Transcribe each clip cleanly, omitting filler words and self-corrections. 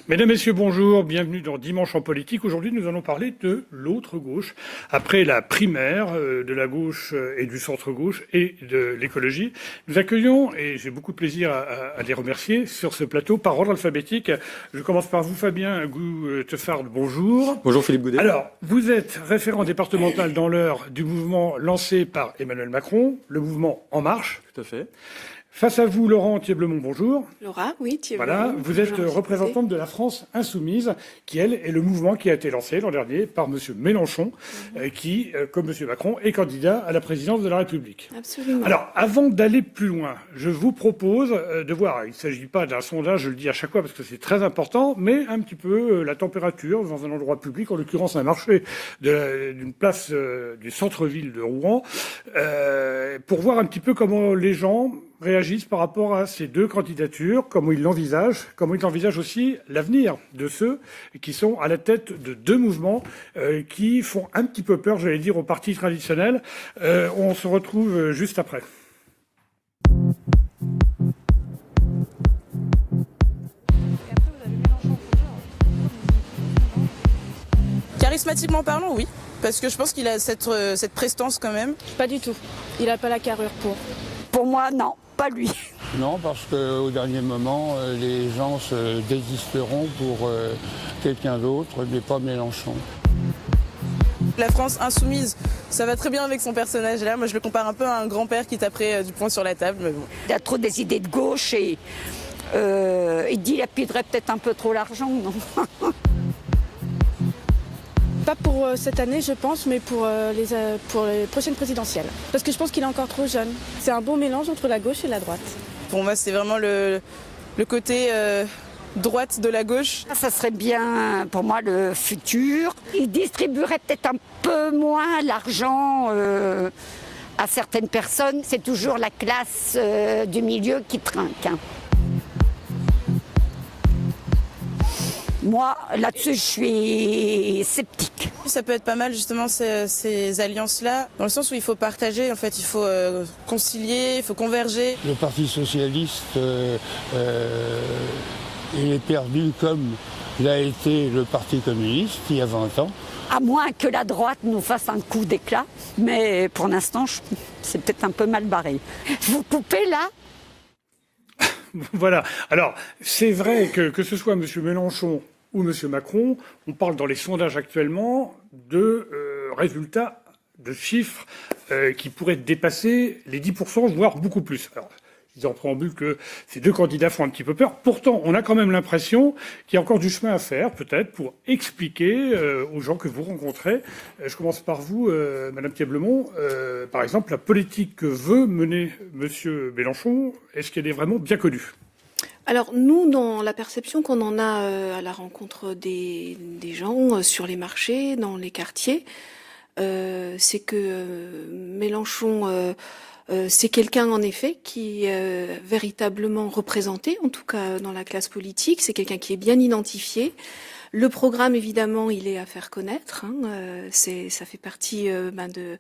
Mesdames, Messieurs, bonjour, bienvenue dans Dimanche en politique. Aujourd'hui, nous allons parler de l'autre gauche. Après la primaire de la gauche et du centre-gauche et de l'écologie, nous accueillons, et j'ai beaucoup de plaisir à les remercier, sur ce plateau par ordre alphabétique. Je commence par vous, Fabien Gou-Teffard, bonjour. Bonjour Philippe Goudet. Alors, vous êtes référent départemental dans l'Eure du mouvement lancé par Emmanuel Macron, le mouvement En Marche. Tout à fait. Face à vous, Laurent Thiéblemont, bonjour. Laura, oui, Thiéblemont. Voilà, vous êtes représentante de la France Insoumise, qui, elle, est le mouvement qui a été lancé l'an dernier par M. Mélenchon, qui, comme M. Macron, est candidat à la présidence de la République. Absolument. Alors, avant d'aller plus loin, je vous propose de voir, il ne s'agit pas d'un sondage, je le dis à chaque fois parce que c'est très important, mais un petit peu la température dans un endroit public, en l'occurrence un marché d'une place du centre-ville de Rouen, pour voir un petit peu comment les gens réagissent par rapport à ces deux candidatures, comment ils l'envisagent aussi l'avenir de ceux qui sont à la tête de deux mouvements qui font un petit peu peur, j'allais dire, aux partis traditionnels. On se retrouve juste après. Charismatiquement parlant, oui. Parce que je pense qu'il a cette prestance quand même. Pas du tout. Il n'a pas la carrure pour. Pour moi, non, pas lui. Non, parce qu'au dernier moment, les gens se désisteront pour quelqu'un d'autre, mais pas Mélenchon. La France insoumise, ça va très bien avec son personnage là. Moi, je le compare un peu à un grand-père qui taperait du poing sur la table. Mais bon. Il a trop des idées de gauche et il dilapiderait peut-être un peu trop l'argent, non? Pas pour cette année, je pense, mais pour les prochaines présidentielles. Parce que je pense qu'il est encore trop jeune. C'est un bon mélange entre la gauche et la droite. Pour moi, c'est vraiment le côté droite de la gauche. Ça serait bien, pour moi, le futur. Il distribuerait peut-être un peu moins l'argent à certaines personnes. C'est toujours la classe du milieu qui trinque. Hein. Moi, là-dessus, je suis sceptique. Ça peut être pas mal, justement, ces alliances-là, dans le sens où il faut partager, en fait, il faut concilier, il faut converger. Le Parti socialiste, il est perdu comme l'a été le Parti communiste il y a 20 ans. À moins que la droite nous fasse un coup d'éclat, mais pour l'instant, c'est peut-être un peu mal barré. Vous coupez là ? Voilà. Alors, c'est vrai que ce soit M. Mélenchon ou M. Macron, on parle dans les sondages actuellement de résultats, de chiffres qui pourraient dépasser les 10%, voire beaucoup plus. Alors, je disais en préambule que ces deux candidats font un petit peu peur. Pourtant, on a quand même l'impression qu'il y a encore du chemin à faire, peut-être, pour expliquer aux gens que vous rencontrez. Je commence par vous, Madame Thiéblemont. Par exemple, la politique que veut mener M. Mélenchon, est-ce qu'elle est vraiment bien connue ? Alors nous, dans la perception qu'on en a à la rencontre des gens sur les marchés, dans les quartiers, c'est que Mélenchon, c'est quelqu'un en effet qui est véritablement représenté, en tout cas dans la classe politique. C'est quelqu'un qui est bien identifié. Le programme, évidemment, il est à faire connaître. Hein, ça fait partie de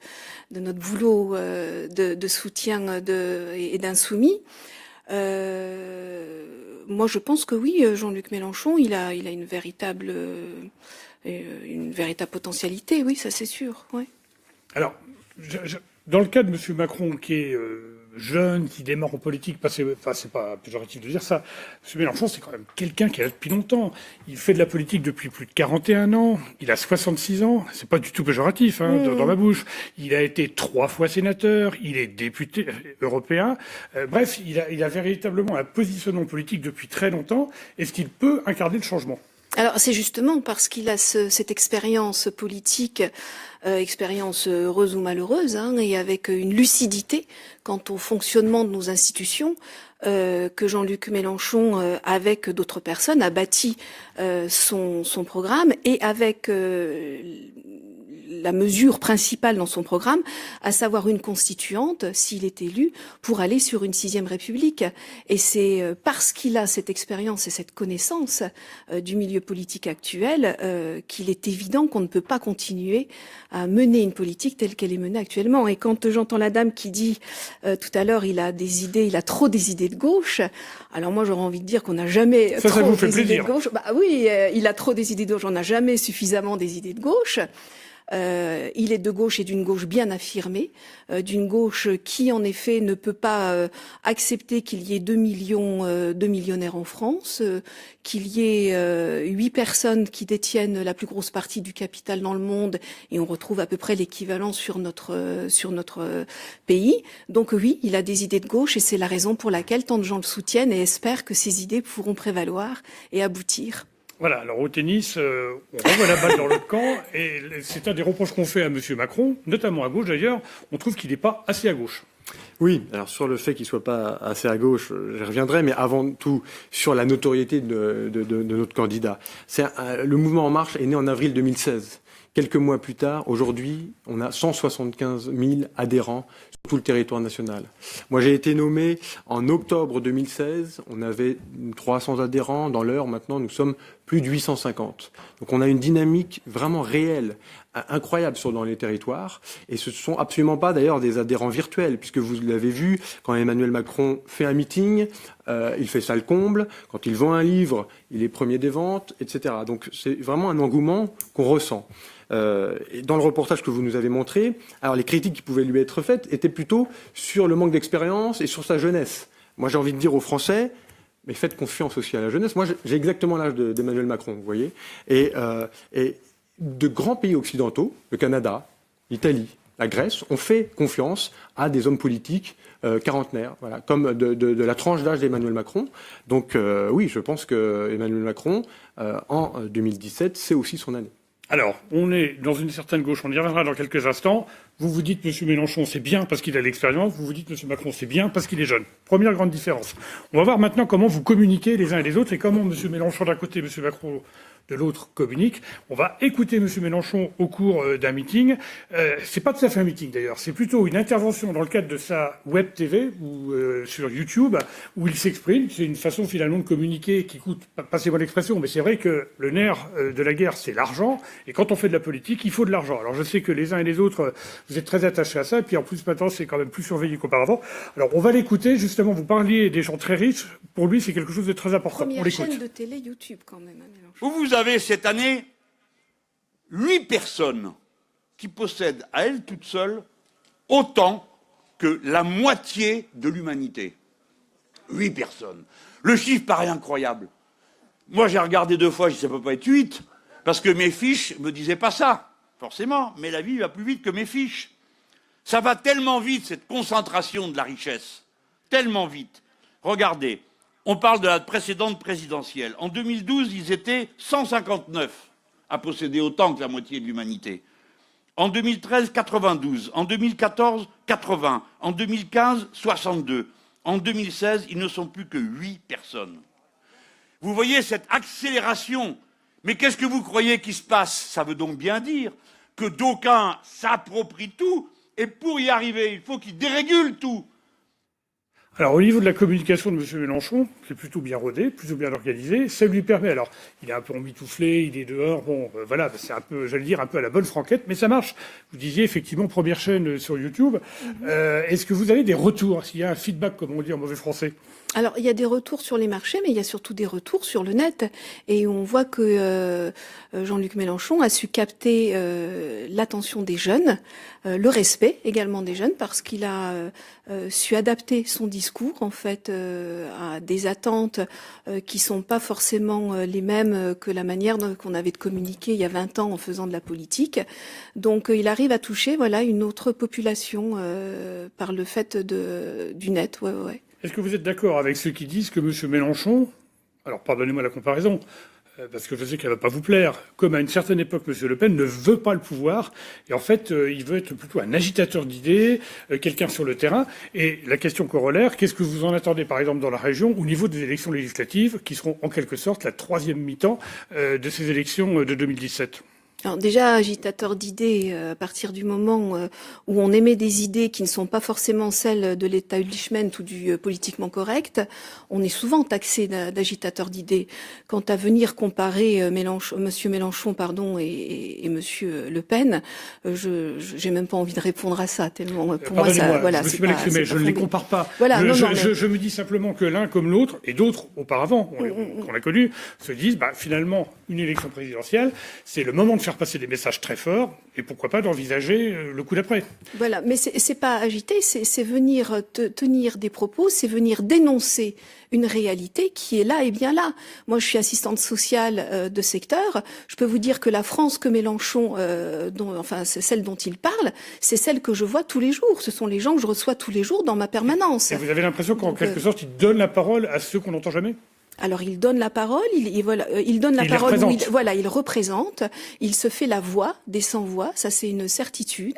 notre boulot de soutien et d'insoumis. Moi, je pense que oui, Jean-Luc Mélenchon, il a une véritable potentialité, oui, ça c'est sûr. Ouais. Alors, dans le cas de M. Macron, qui est jeune, qui démarre en politique, c'est pas péjoratif de dire ça, M. Mélenchon, c'est quand même quelqu'un qui est là depuis longtemps. Il fait de la politique depuis plus de 41 ans, il a 66 ans, c'est pas du tout péjoratif dans ma bouche. Il a été 3 fois sénateur, il est député européen. Bref, il a véritablement un positionnement politique depuis très longtemps. Est-ce qu'il peut incarner le changement ? Alors c'est justement parce qu'il a cette expérience politique, expérience heureuse ou malheureuse, et avec une lucidité quant au fonctionnement de nos institutions, que Jean-Luc Mélenchon, avec d'autres personnes, a bâti son programme et avec la mesure principale dans son programme, à savoir une constituante, s'il est élu, pour aller sur une 6e République. Et c'est parce qu'il a cette expérience et cette connaissance du milieu politique actuel qu'il est évident qu'on ne peut pas continuer à mener une politique telle qu'elle est menée actuellement. Et quand j'entends la dame qui dit tout à l'heure, il a trop des idées de gauche, alors moi j'aurais envie de dire qu'on n'a jamais ça trop vous fait des idées plaisir. de gauche. Bah oui, il a trop des idées de gauche, on n'a jamais suffisamment des idées de gauche. Il est de gauche et d'une gauche bien affirmée, d'une gauche qui en effet ne peut pas accepter qu'il y ait 2 millionnaires en France, qu'il y ait 8 personnes qui détiennent la plus grosse partie du capital dans le monde, et on retrouve à peu près l'équivalent sur notre pays. Donc oui, il a des idées de gauche et c'est la raison pour laquelle tant de gens le soutiennent et espèrent que ces idées pourront prévaloir et aboutir. Voilà, alors au tennis, on renvoie la balle dans l'autre camp, et c'est un des reproches qu'on fait à M. Macron, notamment à gauche d'ailleurs, on trouve qu'il n'est pas assez à gauche. Oui, alors sur le fait qu'il soit pas assez à gauche, je reviendrai, mais avant tout sur la notoriété de notre candidat. Le mouvement En Marche est né en avril 2016. Quelques mois plus tard, aujourd'hui, on a 175 000 adhérents sur tout le territoire national. Moi, j'ai été nommé en octobre 2016. On avait 300 adhérents. Dans l'Eure, maintenant, nous sommes plus de 850. Donc, on a une dynamique vraiment réelle, incroyable dans les territoires. Et ce ne sont absolument pas, d'ailleurs, des adhérents virtuels, puisque vous l'avez vu, quand Emmanuel Macron fait un meeting, il fait ça le comble. Quand il vend un livre, il est premier des ventes, etc. Donc, c'est vraiment un engouement qu'on ressent. Et dans le reportage que vous nous avez montré, alors les critiques qui pouvaient lui être faites étaient plutôt sur le manque d'expérience et sur sa jeunesse. Moi, j'ai envie de dire aux Français, mais faites confiance aussi à la jeunesse. Moi, j'ai exactement l'âge d'Emmanuel Macron, vous voyez. Et de grands pays occidentaux, le Canada, l'Italie, la Grèce, ont fait confiance à des hommes politiques quarantenaires, voilà, comme de la tranche d'âge d'Emmanuel Macron. Donc oui, je pense que Emmanuel Macron, en 2017, c'est aussi son année. Alors, on est dans une certaine gauche, on y reviendra dans quelques instants. Vous vous dites, M. Mélenchon, c'est bien parce qu'il a l'expérience. Vous vous dites, M. Macron, c'est bien parce qu'il est jeune. Première grande différence. On va voir maintenant comment vous communiquez les uns et les autres et comment M. Mélenchon d'un côté, M. Macron de l'autre communique. On va écouter M. Mélenchon au cours d'un meeting. C'est pas tout à fait un meeting d'ailleurs, c'est plutôt une intervention dans le cadre de sa web TV ou sur YouTube où il s'exprime. C'est une façon finalement de communiquer qui coûte, passez-moi l'expression, mais c'est vrai que le nerf de la guerre, c'est l'argent. Et quand on fait de la politique, il faut de l'argent. Alors je sais que les uns et les autres, vous êtes très attachés à ça. Et puis en plus maintenant, c'est quand même plus surveillé qu'auparavant. Alors on va l'écouter. Justement, vous parliez des gens très riches. Pour lui, c'est quelque chose de très important. Première on l'écoute. chaîne de télé YouTube quand même, hein, Mélenchon. Vous avez cette année 8 personnes qui possèdent à elles toutes seules autant que la moitié de l'humanité. 8 personnes. Le chiffre paraît incroyable. Moi, j'ai regardé 2 fois, je dis ça peut pas être 8, parce que mes fiches me disaient pas ça, forcément, mais la vie va plus vite que mes fiches. Ça va tellement vite, cette concentration de la richesse, tellement vite. Regardez. On parle de la précédente présidentielle. En 2012, ils étaient 159 à posséder autant que la moitié de l'humanité. En 2013, 92. En 2014, 80. En 2015, 62. En 2016, ils ne sont plus que 8 personnes. Vous voyez cette accélération. Mais qu'est-ce que vous croyez qui se passe? Ça veut donc bien dire que d'aucuns s'approprient tout, et pour y arriver, il faut qu'ils dérégulent tout. Alors, au niveau de la communication de M. Mélenchon, c'est plutôt bien rodé, plutôt bien organisé. Ça lui permet, alors, il est un peu emmitouflé, il est dehors, bon, voilà, c'est un peu, j'allais dire, un peu à la bonne franquette, mais ça marche. Vous disiez, effectivement, première chaîne sur YouTube. Est-ce que vous avez des retours? Est-ce qu'il y a un feedback, comme on dit en mauvais français? Alors, il y a des retours sur les marchés, mais il y a surtout des retours sur le net. Et on voit que Jean-Luc Mélenchon a su capter l'attention des jeunes, le respect également des jeunes, parce qu'il a su adapter son discours, en fait, à des attentes qui sont pas forcément les mêmes que la manière qu'on avait de communiquer il y a 20 ans en faisant de la politique. Donc, il arrive à toucher, voilà, une autre population par le fait du net, ouais. Est-ce que vous êtes d'accord avec ceux qui disent que M. Mélenchon, alors pardonnez-moi la comparaison, parce que je sais qu'elle ne va pas vous plaire, comme à une certaine époque M. Le Pen ne veut pas le pouvoir, et en fait il veut être plutôt un agitateur d'idées, quelqu'un sur le terrain, et la question corollaire, qu'est-ce que vous en attendez par exemple dans la région au niveau des élections législatives, qui seront en quelque sorte la troisième mi-temps de ces élections de 2017 ? Alors déjà, agitateur d'idées, à partir du moment où on émet des idées qui ne sont pas forcément celles de l'establishment ou du politiquement correct, on est souvent taxé d'agitateur d'idées. Quant à venir comparer Monsieur Mélenchon et Monsieur Le Pen, j'ai même pas envie de répondre à ça, tellement pour moi ça, voilà, je me suis mal exprimé, je ne les compare pas. Voilà, je me dis simplement que l'un comme l'autre, et d'autres auparavant, qu'on a connus, se disent, finalement, une élection présidentielle, c'est le moment de faire passer des messages très forts, et pourquoi pas d'envisager le coup d'après. Voilà, mais c'est pas agiter, c'est venir tenir des propos, c'est venir dénoncer une réalité qui est là et bien là. Moi, je suis assistante sociale de secteur. Je peux vous dire que la France que Mélenchon, c'est celle dont il parle, c'est celle que je vois tous les jours. Ce sont les gens que je reçois tous les jours dans ma permanence. Et vous avez l'impression qu'en quelque sorte, il donne la parole à ceux qu'on n'entend jamais ? Alors il donne la parole, il donne la parole, il représente, il se fait la voix des sans-voix, ça c'est une certitude.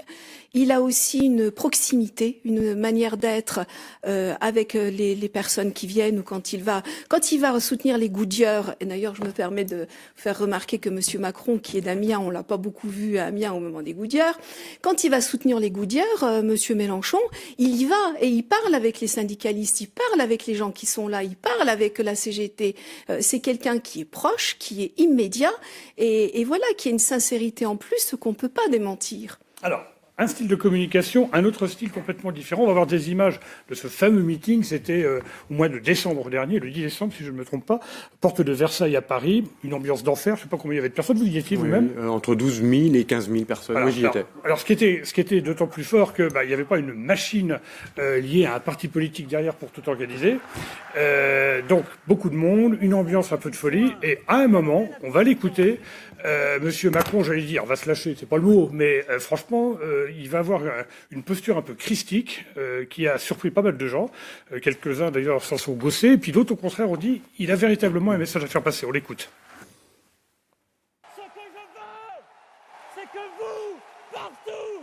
Il a aussi une proximité, une manière d'être avec les personnes qui viennent ou quand il va soutenir les goudieurs. Et d'ailleurs, je me permets de faire remarquer que Monsieur Macron, qui est d'Amiens, on l'a pas beaucoup vu à Amiens au moment des goudieurs. Quand il va soutenir les goudieurs, Monsieur Mélenchon, il y va et il parle avec les syndicalistes, il parle avec les gens qui sont là, il parle avec la CGT. C'est quelqu'un qui est proche, qui est immédiat et voilà, qui a une sincérité en plus qu'on peut pas démentir. Alors, un style de communication, un autre style complètement différent. On va voir des images de ce fameux meeting. C'était au mois de décembre dernier, le 10 décembre, si je ne me trompe pas, porte de Versailles à Paris. Une ambiance d'enfer. Je ne sais pas combien il y avait de personnes. Vous y étiez vous-même ? Entre 12 000 et 15 000 personnes. Alors, oui, j'y étais. Alors, ce qui était d'autant plus fort que il n'y avait pas une machine liée à un parti politique derrière pour tout organiser. Donc, beaucoup de monde, une ambiance un peu de folie. Et à un moment, on va l'écouter. Monsieur Macron, j'allais dire, va se lâcher, c'est pas le mot, mais franchement, il va avoir une posture un peu christique qui a surpris pas mal de gens. Quelques-uns d'ailleurs s'en sont gossés, et puis d'autres au contraire ont dit, il a véritablement un message à faire passer. On l'écoute. Ce que je veux, c'est que vous, partout,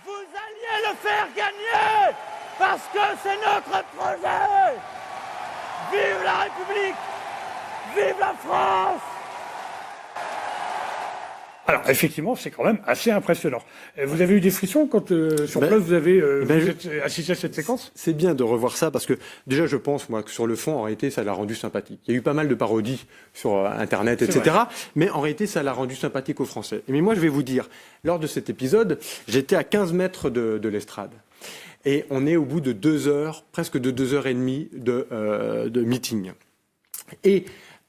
vous alliez le faire gagner, parce que c'est notre projet. Vive la République, vive la France. Alors, effectivement, c'est quand même assez impressionnant. Vous avez eu des frissons quand, sur place, vous êtes assisté à cette séquence ? C'est bien de revoir ça, parce que, déjà, je pense, moi, que sur le fond, en réalité, ça l'a rendu sympathique. Il y a eu pas mal de parodies sur Internet, etc. Mais en réalité, ça l'a rendu sympathique aux Français. Mais moi, je vais vous dire, lors de cet épisode, j'étais à 15 mètres de l'estrade. Et on est au bout de 2 heures, presque de 2 heures et demie de meeting. Et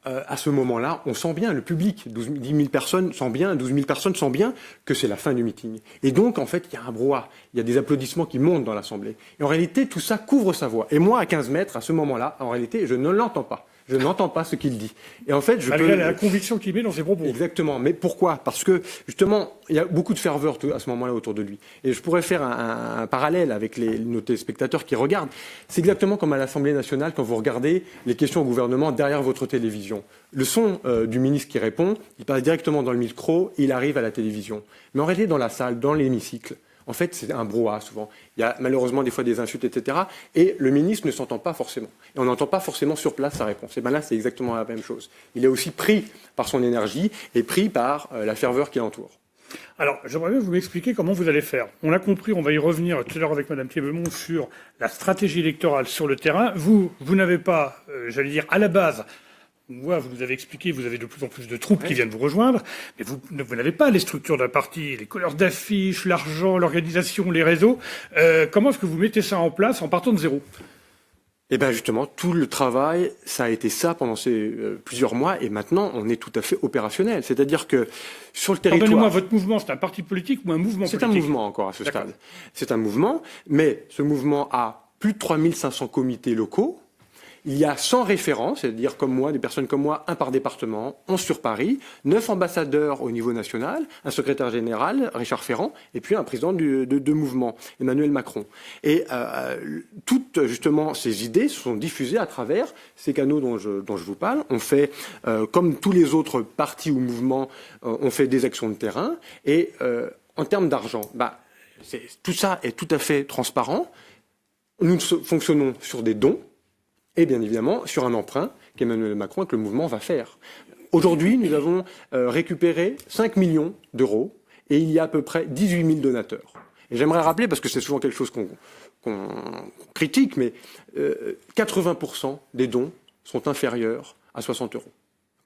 à ce moment-là, on sent bien, le public, 10 000 personnes sent bien, 12 000 personnes sent bien que c'est la fin du meeting. Et donc, en fait, il y a un brouhaha, il y a des applaudissements qui montent dans l'Assemblée. Et en réalité, tout ça couvre sa voix. Et moi, à 15 mètres, à ce moment-là, en réalité, je ne l'entends pas. Je n'entends pas ce qu'il dit. Et en fait, malgré la conviction qu'il met dans ses propos. Exactement. Mais pourquoi ? Parce que, justement, il y a beaucoup de ferveur à ce moment-là autour de lui. Et je pourrais faire un parallèle avec nos téléspectateurs qui regardent. C'est exactement comme à l'Assemblée nationale quand vous regardez les questions au gouvernement derrière votre télévision. Le son du ministre qui répond, il passe directement dans le micro, il arrive à la télévision. Mais en réalité, dans la salle, dans l'hémicycle, en fait, c'est un brouhaha souvent. Il y a malheureusement des fois des insultes, etc. Et le ministre ne s'entend pas forcément. Et on n'entend pas forcément sur place sa réponse. Et bien là, c'est exactement la même chose. Il est aussi pris par son énergie et pris par la ferveur qui l'entoure. Alors, j'aimerais bien que vous m'expliquiez comment vous allez faire. On l'a compris, on va y revenir tout à l'heure avec Madame Thiebemont sur la stratégie électorale sur le terrain. Vous n'avez pas, j'allais dire, à la base... Moi, vous nous avez expliqué, vous avez de plus en plus de troupes qui viennent vous rejoindre, mais vous n'avez pas les structures d'un parti, les couleurs d'affiches, l'argent, l'organisation, les réseaux. Comment est-ce que vous mettez ça en place en partant de zéro ? Eh bien justement, tout le travail, ça a été ça pendant ces plusieurs mois, et maintenant, on est tout à fait opérationnel. C'est-à-dire que sur le territoire... Pardonnez-moi, votre mouvement, c'est un parti politique ou un mouvement politique ? C'est un mouvement encore à ce stade. C'est un mouvement, mais ce mouvement a plus de 3500 comités locaux. Il y a 100 référents, c'est-à-dire comme moi, des personnes comme moi, un par département, 11 sur Paris, 9 ambassadeurs au niveau national, un secrétaire général, Richard Ferrand, et puis un président de mouvement, Emmanuel Macron. Et toutes justement ces idées sont diffusées à travers ces canaux dont je vous parle. On fait, comme tous les autres partis ou mouvements, on fait des actions de terrain. Et en termes d'argent, tout ça est tout à fait transparent. Nous fonctionnons sur des dons. Et bien évidemment, sur un emprunt qu'Emmanuel Macron et que le mouvement va faire. Aujourd'hui, nous avons récupéré 5 millions d'euros et il y a à peu près 18 000 donateurs. Et j'aimerais rappeler, parce que c'est souvent quelque chose qu'on critique, mais 80% des dons sont inférieurs à 60 euros.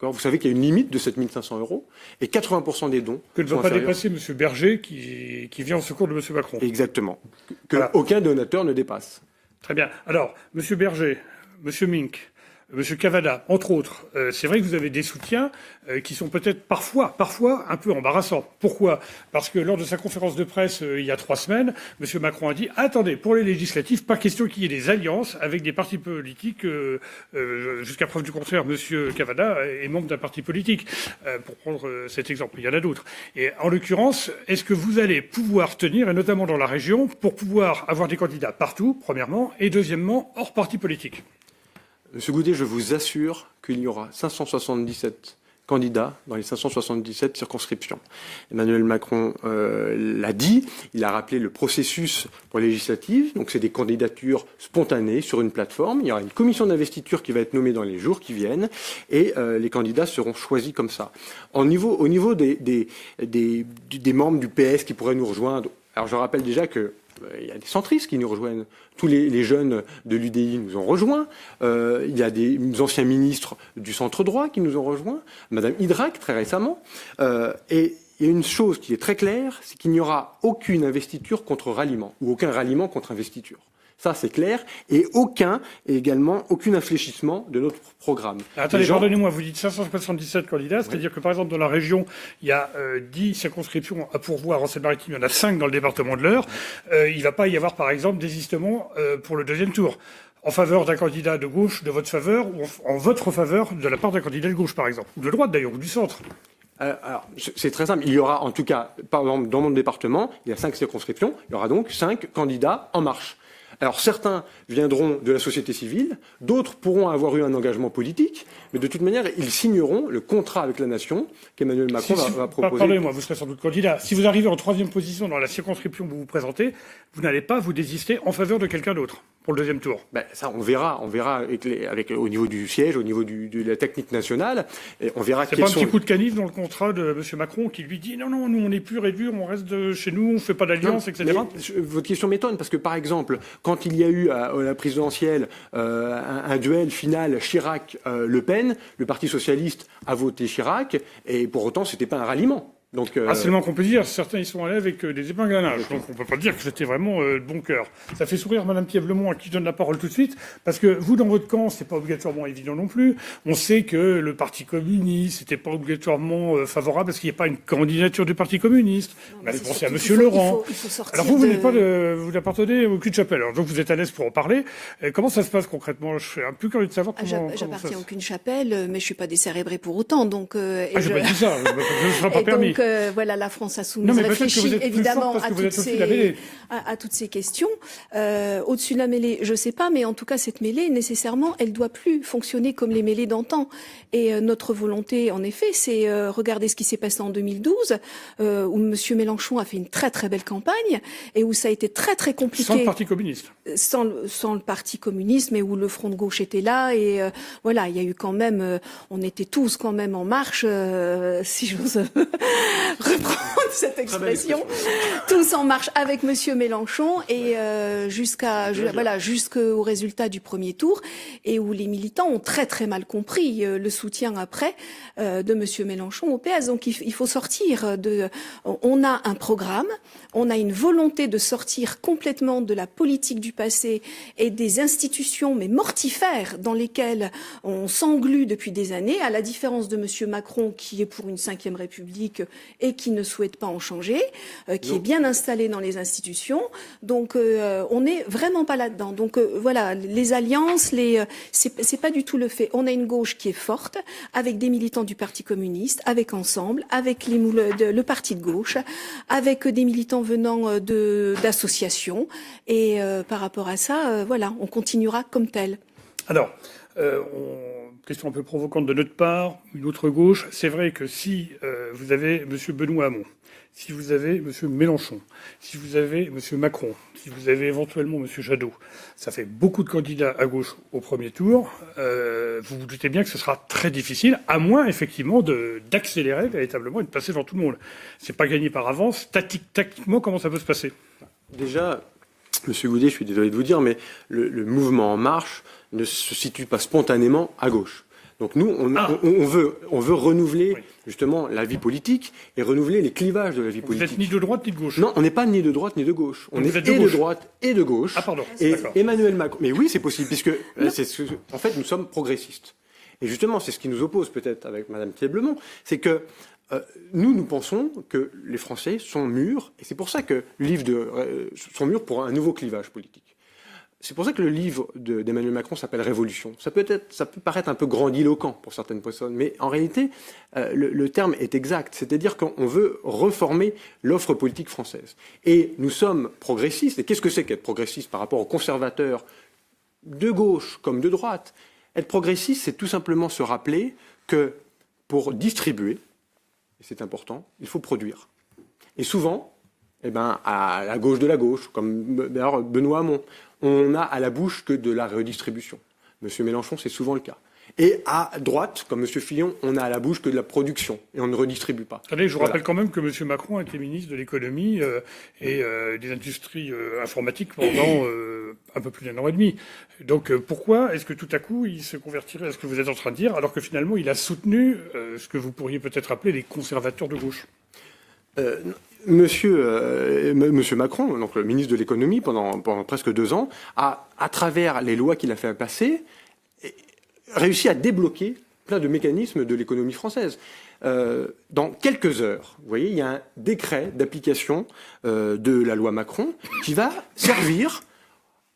Vous savez qu'il y a une limite de 7 500 euros et 80% des dons que ne va pas dépasser M. Berger qui vient en secours de M. Macron. Exactement. Que voilà. Aucun donateur ne dépasse. Très bien. Alors, M. Berger, M. Mink, M. Cavada, entre autres, c'est vrai que vous avez des soutiens qui sont peut-être parfois un peu embarrassants. Pourquoi ? Parce que lors de sa conférence de presse il y a 3 semaines, M. Macron a dit « Attendez, pour les législatives, pas question qu'il y ait des alliances avec des partis politiques. Jusqu'à preuve du contraire, M. Cavada est membre d'un parti politique. » Pour prendre cet exemple, il y en a d'autres. Et en l'occurrence, est-ce que vous allez pouvoir tenir, et notamment dans la région, pour pouvoir avoir des candidats partout, premièrement, et deuxièmement, hors parti politique ? Monsieur Goudet, je vous assure qu'il y aura 577 candidats dans les 577 circonscriptions. Emmanuel Macron l'a dit, il a rappelé le processus pour les législatives, donc c'est des candidatures spontanées sur une plateforme. Il y aura une commission d'investiture qui va être nommée dans les jours qui viennent et les candidats seront choisis comme ça. Au niveau des membres du PS qui pourraient nous rejoindre, alors je rappelle déjà que il y a des centristes qui nous rejoignent. Tous les jeunes de l'UDI nous ont rejoints. Il y a des anciens ministres du centre droit qui nous ont rejoints. Madame Idrac, très récemment. Et il y a une chose qui est très claire, c'est qu'il n'y aura aucune investiture contre ralliement, ou aucun ralliement contre investiture. Ça, c'est clair. Et aucun infléchissement de notre programme. Attendez, pardonnez-moi, vous dites 577 candidats, c'est-à-dire que, par exemple, dans la région, il y a 10 circonscriptions à pourvoir en Seine-Maritime, il y en a 5 dans le département de l'Eure. Il ne va pas y avoir, par exemple, désistement pour le deuxième tour, en faveur d'un candidat de gauche, de votre faveur, ou en votre faveur, de la part d'un candidat de gauche, par exemple, ou de droite d'ailleurs, ou du centre. Alors, c'est très simple. Il y aura, en tout cas, par exemple, dans mon département, il y a 5 circonscriptions, il y aura donc 5 candidats en marche. Alors certains viendront de la société civile, d'autres pourront avoir eu un engagement politique, mais de toute manière, ils signeront le contrat avec la nation qu'Emmanuel Macron va proposer. Pardonnez-moi, vous serez sans doute candidat. Si vous arrivez en 3e position dans la circonscription que vous vous présentez, vous n'allez pas vous désister en faveur de quelqu'un d'autre pour le deuxième tour. Ça, on verra au niveau du siège, au niveau de la technique nationale, et on verra. C'est pas un petit coup de canif dans le contrat de M. Macron qui lui dit non, nous on est pur et dur, on reste chez nous, on fait pas d'alliance, etc. Votre question m'étonne parce que par exemple, quand il y a eu à la présidentielle un duel final Chirac-Le Pen, le Parti socialiste a voté Chirac et pour autant c'était pas un ralliement. Donc, c'est le moins qu'on peut dire. Certains y sont allés avec des épingles à linge. Donc on peut pas dire que c'était vraiment de bon cœur. Ça fait sourire Madame Piève-Lemont à qui je donne la parole tout de suite, parce que vous dans votre camp, c'est pas obligatoirement évident non plus. On sait que le Parti communiste n'était pas obligatoirement favorable parce qu'il n'y a pas une candidature du Parti communiste. On avait pensé à Monsieur Laurent. Alors vous n'êtes pas vous n'appartenez au cul-de-chapelle. Alors donc vous êtes à l'aise pour en parler. Comment ça se passe concrètement? Je suis un peu curieux de savoir comment. J'appartiens à aucune chapelle, mais je suis pas décérébrée pour autant. Donc. J'ai pas dit ça. Je ne serai pas permis. Voilà, la France insoumise réfléchit évidemment à toutes ces questions. Au-dessus de la mêlée, je sais pas, mais en tout cas, cette mêlée, nécessairement, elle doit plus fonctionner comme les mêlées d'antan. Et notre volonté, en effet, c'est regarder ce qui s'est passé en 2012, où Monsieur Mélenchon a fait une très très belle campagne et où ça a été très très compliqué. Sans le Parti communiste. Sans le Parti communiste, mais où le Front de gauche était là et voilà, il y a eu quand même, on était tous quand même en marche, si j'ose reprendre cette expression, tous en marche avec Monsieur Mélenchon et jusqu'au résultat du premier tour et où les militants ont très très mal compris le soutien après de Monsieur Mélenchon au PS. Donc il faut sortir de. On a un programme, on a une volonté de sortir complètement de la politique du passé et des institutions mais mortifères dans lesquelles on s'englue depuis des années, à la différence de Monsieur Macron qui est pour une 5e République et qui ne souhaite pas en changer, qui est bien installé dans les institutions. Donc on n'est vraiment pas là-dedans. Donc voilà, les alliances, c'est pas du tout le fait. On a une gauche qui est forte, avec des militants du Parti communiste, avec Ensemble, avec le Parti de gauche, avec des militants venant d'associations. Et par rapport à ça, voilà, on continuera comme tel. Alors, question un peu provocante de notre part, une autre gauche. C'est vrai que si vous avez M. Benoît Hamon, si vous avez M. Mélenchon, si vous avez M. Macron, si vous avez éventuellement M. Jadot, ça fait beaucoup de candidats à gauche au premier tour. Vous vous doutez bien que ce sera très difficile, à moins effectivement d'accélérer véritablement et de passer devant tout le monde. C'est pas gagné par avance. Tactiquement, comment ça peut se passer? Déjà, Monsieur Goudet, je suis désolé de vous dire, mais le mouvement En Marche ne se situe pas spontanément à gauche. Donc nous, on veut renouveler justement la vie politique et renouveler les clivages de la vie politique. Vous n'êtes ni de droite ni de gauche. Non, on n'est pas ni de droite ni de gauche. On est de droite et de gauche. Ah pardon. Et Emmanuel Macron. Mais oui, c'est possible, puisque en fait, nous sommes progressistes. Et justement, c'est ce qui nous oppose peut-être avec Madame Thieblemont, c'est que nous pensons que les Français sont mûrs, et c'est pour ça que le livre sont mûrs pour un nouveau clivage politique. C'est pour ça que le livre d'Emmanuel Macron s'appelle Révolution. Ça peut paraître un peu grandiloquent pour certaines personnes, mais en réalité, le terme est exact. C'est-à-dire qu'on veut reformer l'offre politique française. Et nous sommes progressistes. Et qu'est-ce que c'est qu'être progressiste par rapport aux conservateurs de gauche comme de droite? Être progressiste, c'est tout simplement se rappeler que pour distribuer, et c'est important, il faut produire. Et souvent, à la gauche de la gauche, comme d'ailleurs Benoît Hamon, on n'a à la bouche que de la redistribution. Monsieur Mélenchon, c'est souvent le cas. Et à droite, comme Monsieur Fillon, on n'a à la bouche que de la production et on ne redistribue pas. Attendez, je vous rappelle quand même que Monsieur Macron a été ministre de l'économie et des industries informatiques pendant un peu plus d'1 an et demi. Donc pourquoi est-ce que tout à coup il se convertirait à ce que vous êtes en train de dire, alors que finalement il a soutenu ce que vous pourriez peut-être appeler les conservateurs de gauche? Monsieur Macron, donc le ministre de l'économie pendant presque 2 ans, a, à travers les lois qu'il a fait passer, réussi à débloquer plein de mécanismes de l'économie française. Dans quelques heures, vous voyez, il y a un décret d'application de la loi Macron qui va servir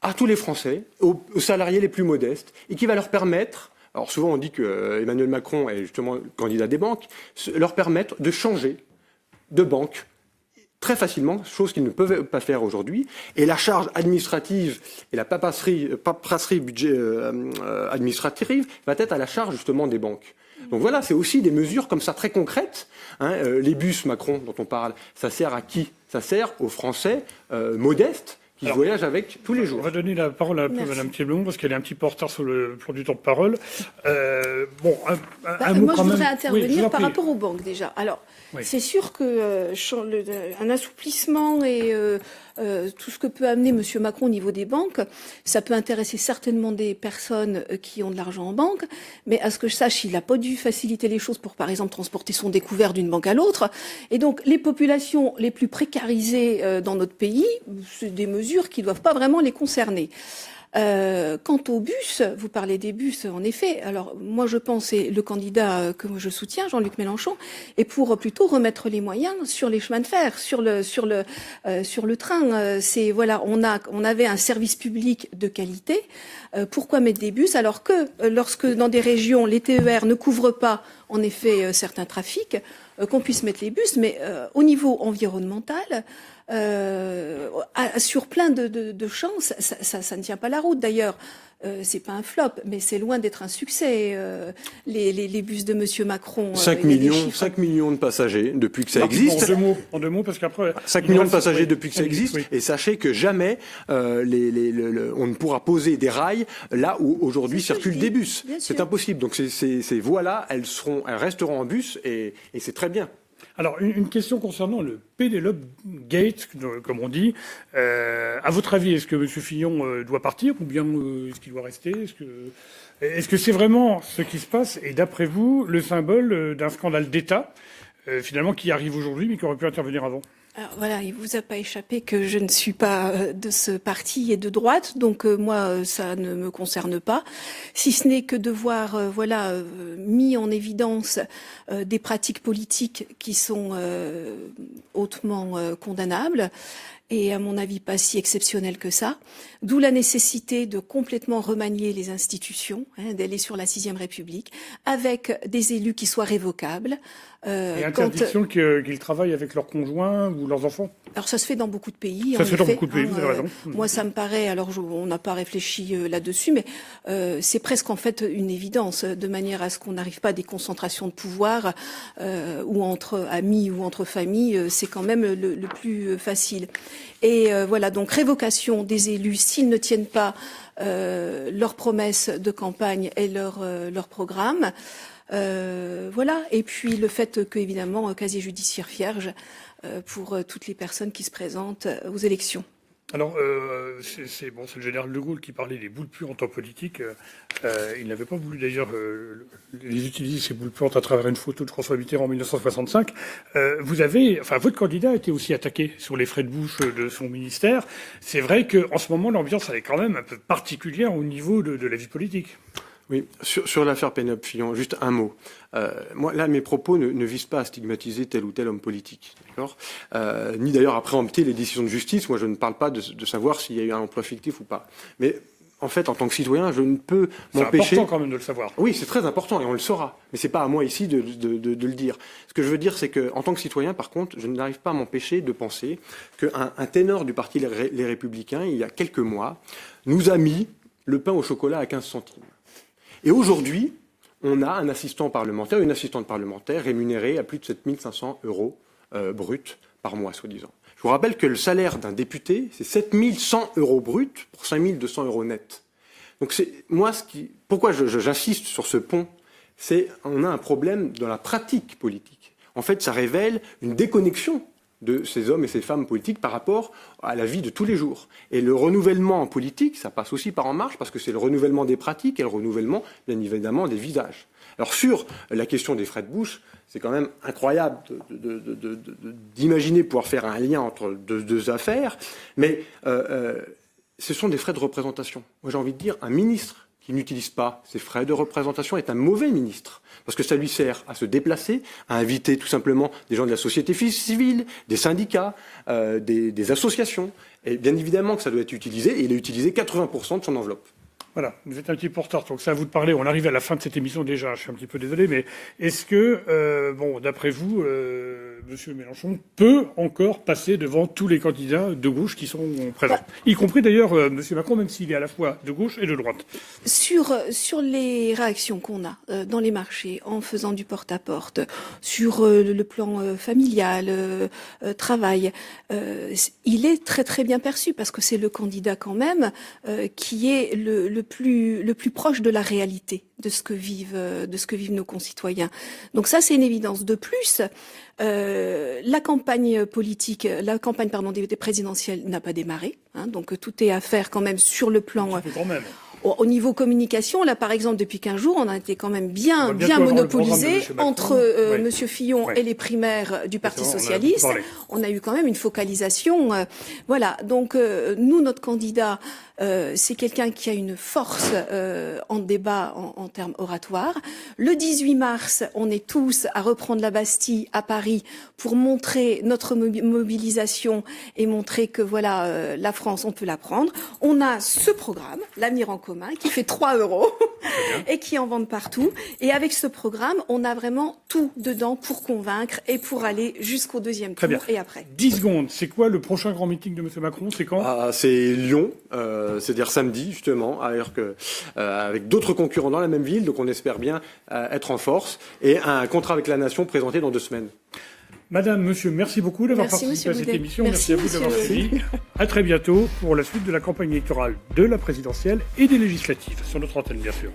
à tous les Français, aux salariés les plus modestes, et qui va leur permettre, alors souvent on dit que Emmanuel Macron est justement candidat des banques, leur permettre de changer de banque très facilement, chose qu'ils ne peuvent pas faire aujourd'hui. Et la charge administrative et la paperasserie administrative va être à la charge justement des banques. Donc voilà, c'est aussi des mesures comme ça très concrètes. Les bus Macron dont on parle, ça sert à qui? Ça sert aux Français modestes qui voyagent avec tous les jours. On va donner la parole un peu à Mme Thieblemont parce qu'elle est un petit peu en retard sur le plan du temps de parole. Un mot moi, quand je voudrais même. intervenir par rapport aux banques déjà. Alors, c'est sûr que un assouplissement et tout ce que peut amener M. Macron au niveau des banques, ça peut intéresser certainement des personnes qui ont de l'argent en banque, mais à ce que je sache, il n'a pas dû faciliter les choses pour, par exemple, transporter son découvert d'une banque à l'autre. Et donc, les populations les plus précarisées dans notre pays, c'est des mesures qui ne doivent pas vraiment les concerner. Quant aux bus, vous parlez des bus, en effet. Alors, moi, je pense, et le candidat que je soutiens, Jean-Luc Mélenchon, est pour plutôt remettre les moyens sur les chemins de fer, sur le train. C'est, voilà, on avait un service public de qualité. Pourquoi mettre des bus alors que lorsque dans des régions, les TER ne couvrent pas, en effet, certains trafics, qu'on puisse mettre les bus, mais au niveau environnemental, sur plein de champs, ça ne tient pas la route. D'ailleurs, c'est pas un flop, mais c'est loin d'être un succès. Les bus de Monsieur Macron. 5 millions de passagers depuis que ça existe. En deux mots, parce qu'après. 5 millions de passagers depuis que ça existe. Et sachez que jamais on ne pourra poser des rails là où aujourd'hui circulent des bus. C'est impossible. Donc ces voies-là, elles resteront en bus et c'est très bien. Alors, une question concernant le Pénélope Gate, comme on dit. À votre avis, est-ce que M. Fillon doit partir ou bien est-ce qu'il doit rester? Est-ce que c'est vraiment ce qui se passe et d'après vous, le symbole d'un scandale d'État, finalement, qui arrive aujourd'hui mais qui aurait pu intervenir avant? Alors voilà, il vous a pas échappé que je ne suis pas de ce parti et de droite, donc moi ça ne me concerne pas, si ce n'est que de voir mis en évidence des pratiques politiques qui sont hautement condamnables et à mon avis pas si exceptionnelles que ça, d'où la nécessité de complètement remanier les institutions, d'aller sur la 6e République, avec des élus qui soient révocables. Et interdiction qu'ils travaillent avec leurs conjoints ou leurs enfants. Alors ça se fait dans beaucoup de pays. Ça se fait dans beaucoup de pays, vous avez raison. Moi, ça me paraît, alors on n'a pas réfléchi là-dessus, mais c'est presque en fait une évidence, de manière à ce qu'on n'arrive pas à des concentrations de pouvoir, ou entre amis ou entre familles, c'est quand même le plus facile. Et voilà, donc révocation des élus s'ils ne tiennent pas leurs promesses de campagne et leur programme. Voilà, et puis le fait que, évidemment, casier judiciaire vierge pour toutes les personnes qui se présentent aux élections. Alors, c'est le général de Gaulle qui parlait des boules puantes en politique. Il n'avait pas voulu d'ailleurs les utiliser, ces boules puantes, à travers une photo de François Mitterrand en 1965. Votre candidat a été aussi attaqué sur les frais de bouche de son ministère. C'est vrai qu'en ce moment, l'ambiance elle est quand même un peu particulière au niveau de la vie politique. Oui, sur l'affaire Pénible-Fillon, juste un mot. Moi, là, mes propos ne visent pas à stigmatiser tel ou tel homme politique, d'accord, ni d'ailleurs à préempter les décisions de justice. Moi, je ne parle pas de savoir s'il y a eu un emploi fictif ou pas. Mais en fait, en tant que citoyen, je ne peux m'empêcher... C'est important quand même de le savoir. Oui, c'est très important et on le saura. Mais c'est pas à moi ici de le dire. Ce que je veux dire, c'est que en tant que citoyen, par contre, je n'arrive pas à m'empêcher de penser qu'un ténor du parti Les Républicains, il y a quelques mois, nous a mis le pain au chocolat à 15 centimes. Et aujourd'hui, on a un assistant parlementaire, une assistante parlementaire rémunérée à plus de 7 500 euros bruts par mois, soi-disant. Je vous rappelle que le salaire d'un député, c'est 7 100 euros bruts pour 5 200 euros nets. Donc pourquoi j'insiste sur ce pont, c'est on a un problème dans la pratique politique. En fait, ça révèle une déconnexion de ces hommes et ces femmes politiques par rapport à la vie de tous les jours. Et le renouvellement en politique, ça passe aussi par En Marche, parce que c'est le renouvellement des pratiques et le renouvellement, bien évidemment, des visages. Alors sur la question des frais de bouche, c'est quand même incroyable d'imaginer pouvoir faire un lien entre deux affaires, mais ce sont des frais de représentation. Moi j'ai envie de dire, un ministre qui n'utilise pas ces frais de représentation est un mauvais ministre. Parce que ça lui sert à se déplacer, à inviter tout simplement des gens de la société civile, des syndicats, des associations. Et bien évidemment que ça doit être utilisé, et il est utilisé 80% de son enveloppe. Voilà, vous êtes un petit peu en retard, donc c'est à vous de parler. On arrive à la fin de cette émission déjà, je suis un petit peu désolé, mais est-ce que, d'après vous, Monsieur Mélenchon peut encore passer devant tous les candidats de gauche qui sont présents, y compris d'ailleurs Monsieur Macron, même s'il est à la fois de gauche et de droite? Sur les réactions qu'on a dans les marchés, en faisant du porte-à-porte, sur le plan familial, travail, il est très très bien perçu parce que c'est le candidat quand même qui est le plus proche de la réalité de ce que vivent nos concitoyens. Donc ça, c'est une évidence. De plus, la campagne des présidentielles n'a pas démarré, hein, donc tout est à faire quand même sur le plan. Au niveau communication, là, par exemple, depuis 15 jours, on a été quand même bien monopolisé entre Monsieur Fillon et les primaires du Parti socialiste. On a eu quand même une focalisation. Voilà. Donc, nous, notre candidat, c'est quelqu'un qui a une force en débat en termes oratoires. Le 18 mars, on est tous à reprendre la Bastille à Paris pour montrer notre mobilisation et montrer que voilà, la France, on peut la prendre. On a ce programme, l'Avenir en commun, qui fait 3 € et qui en vendent partout. Et avec ce programme, on a vraiment tout dedans pour convaincre et pour aller jusqu'au deuxième tour et après. 10 secondes. C'est quoi le prochain grand meeting de M. Macron? C'est quand? C'est Lyon. C'est-à-dire samedi, justement, avec d'autres concurrents dans la même ville, donc on espère bien être en force, et un contrat avec la Nation présenté dans 2 semaines. Madame, monsieur, merci beaucoup d'avoir participé à cette émission. Merci à vous d'avoir suivi. À très bientôt pour la suite de la campagne électorale de la présidentielle et des législatives, sur notre antenne, bien sûr.